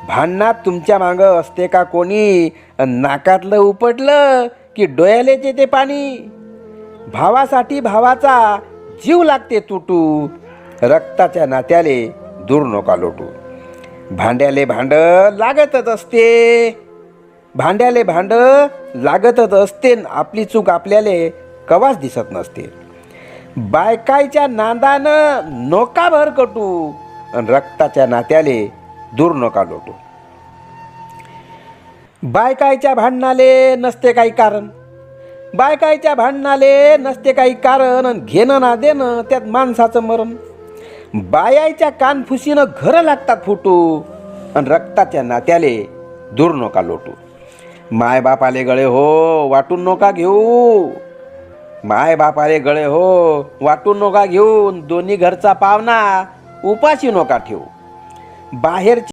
भांडणात तुमच्या मागं असते का कोणी? नाकातलं उपटलं की डोळ्यालेच येते पाणी. भावासाठी भावाचा जीव लागते तुटू, रक्ताच्या नात्याले दूर नका लोटू. भांड्याले भांड लागतच असते, भांड्याले भांड लागतच असते. आपली चूक आपल्याले कवाच दिसत नसते. बायकाईच्या नांदानं नोका भर कटू, रक्ताच्या नात्याले दूर नका लोटू. बायकाईच्या भांडणाले नसते काही कारण, बायकाईच्या भांडणाले नसते काही कारण. घेणं ना देणं त्यात माणसाचं मरण. बायाच्या कानफुसीनं घरं लागतात फुटू, आणि रक्ताच्या नात्याले दूर नका लोटू. मायबापाले गळे हो वाटून नका घेऊ, मायबापाले गळे हो वाटून नका घेऊन. दोन्ही घरचा पावना उपाशी नका ठेवू. बाहेरची